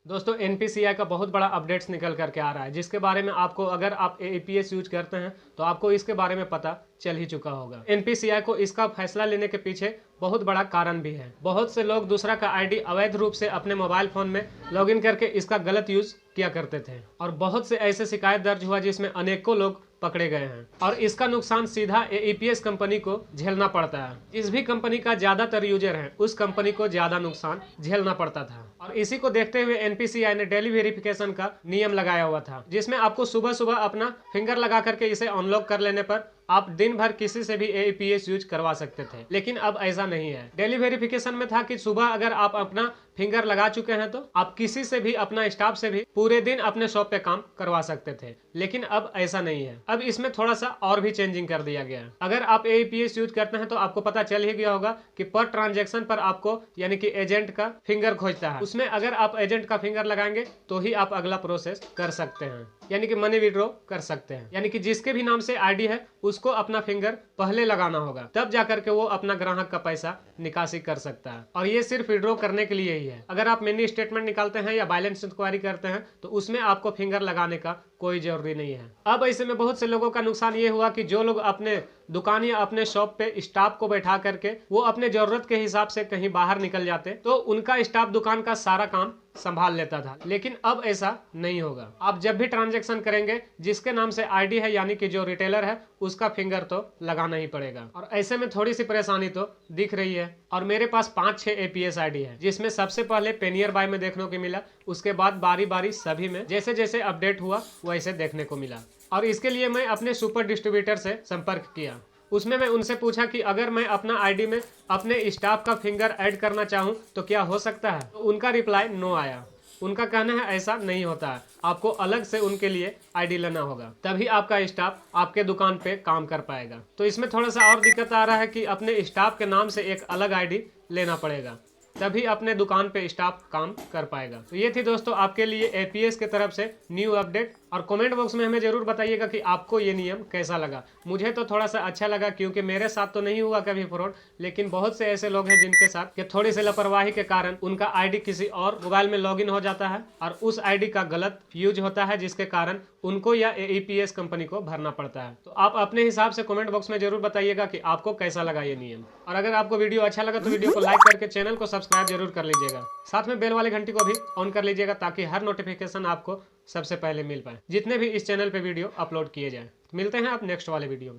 दोस्तों एनपीसीआई का बहुत बड़ा अपडेट्स निकल करके आ रहा है, जिसके बारे में आपको, अगर आप एईपीएस यूज करते हैं तो आपको इसके बारे में पता चल ही चुका होगा। एनपीसीआई को इसका फैसला लेने के पीछे बहुत बड़ा कारण भी है। बहुत से लोग दूसरा का आईडी अवैध रूप से अपने मोबाइल फोन में लॉगिन करके इसका गलत यूज किया करते थे और बहुत से ऐसे शिकायत दर्ज हुआ जिसमें अनेकों लोग पकड़े गए हैं और इसका नुकसान सीधा एईपीएस कंपनी को झेलना पड़ता है। जिस भी कंपनी का ज्यादातर यूजर है उस कंपनी को ज्यादा नुकसान झेलना पड़ता था और इसी को देखते हुए एनपीसीआई ने डेली वेरिफिकेशन का नियम लगाया हुआ था, जिसमें आपको सुबह सुबह अपना फिंगर लगा करके इसे अनलॉक कर लेने पर आप दिन भर किसी से भी एईपीएस यूज करवा सकते थे। लेकिन अब ऐसा नहीं है। डेली वेरिफिकेशन में था कि सुबह अगर आप अपना फिंगर लगा चुके हैं तो आप किसी से भी, अपना स्टाफ से भी पूरे दिन अपने शॉप पे काम करवा सकते थे। लेकिन अब ऐसा नहीं है। अब इसमें थोड़ा सा और भी चेंजिंग कर दिया गया है। अगर आप एईपीएस यूज करते हैं तो आपको पता चल ही गया होगा कि पर ट्रांजेक्शन पर आपको यानी कि एजेंट का फिंगर खोजता है। उसमें अगर आप एजेंट का फिंगर लगाएंगे तो ही आप अगला प्रोसेस कर सकते हैं, यानी कि मनी विड्रॉ कर सकते हैं। यानी कि जिसके भी नाम से आईडी है उसको अपना फिंगर पहले लगाना होगा, तब जाकर के वो अपना ग्राहक का पैसा निकासी कर सकता है। और ये सिर्फ विड्रॉ करने के लिए ही है। अगर आप मिनी स्टेटमेंट निकालते हैं या बैलेंस इंक्वायरी करते हैं तो उसमें आपको फिंगर लगाने का कोई जरूरी नहीं है। अब ऐसे में बहुत से लोगों का नुकसान ये हुआ कि जो लोग अपने दुकान या अपने शॉप पे स्टाफ को बैठा करके वो अपने जरूरत के हिसाब से कहीं बाहर निकल जाते तो उनका स्टाफ दुकान का सारा काम संभाल लेता था। लेकिन अब ऐसा नहीं होगा। आप जब भी ट्रांजैक्शन करेंगे जिसके नाम से आईडी है यानी कि जो रिटेलर है उसका फिंगर तो लगाना ही पड़ेगा। और ऐसे में थोड़ी सी परेशानी तो दिख रही है। और मेरे पास 5-6 एपीएस आईडी है, जिसमें सबसे पहले पेनियर बाय में देखने को मिला, उसके बाद बारी बारी सभी में जैसे जैसे अपडेट हुआ वैसे देखने को मिला। और इसके लिए मैं अपने सुपर डिस्ट्रीब्यूटर से संपर्क किया। उसमें मैं उनसे पूछा कि अगर मैं अपना आईडी में अपने स्टाफ का फिंगर ऐड करना चाहूं तो क्या हो सकता है। तो उनका रिप्लाई नो आया। उनका कहना है ऐसा नहीं होता है, आपको अलग से उनके लिए आईडी लेना होगा, तभी आपका स्टाफ आपके दुकान पे काम कर पाएगा। तो इसमें थोड़ा सा और दिक्कत आ रहा है कि अपने स्टाफ के नाम से एक अलग आईडी लेना पड़ेगा, तभी अपने दुकान पे स्टाफ काम कर पाएगा। तो ये थी दोस्तों आपके लिए एपीएस की तरफ से न्यू अपडेट। और कमेंट बॉक्स में हमें जरूर बताइएगा कि आपको ये नियम कैसा लगा। मुझे तो थोड़ा सा अच्छा लगा, क्योंकि मेरे साथ तो नहीं हुआ कभी फ्रॉड, लेकिन बहुत से ऐसे लोग हैं जिनके साथ कि थोड़ी सी लापरवाही के कारण उनका आईडी किसी और मोबाइल में लॉगिन हो जाता है और उस आईडी का गलत यूज होता है, जिसके कारण उनको या एईपीएस कंपनी को भरना पड़ता है। तो आप अपने हिसाब से कमेंट बॉक्स में जरूर बताइएगा कि आपको कैसा लगा ये नियम। और अगर आपको वीडियो अच्छा लगा तो वीडियो को लाइक करके चैनल को सब्सक्राइब जरूर कर लीजिएगा। साथ में बेल वाली घंटी को भी ऑन कर लीजिएगा, ताकि हर नोटिफिकेशन आपको सबसे पहले मिल पाए जितने भी इस चैनल पे वीडियो अपलोड किए जाएं। मिलते हैं आप नेक्स्ट वाले वीडियो में।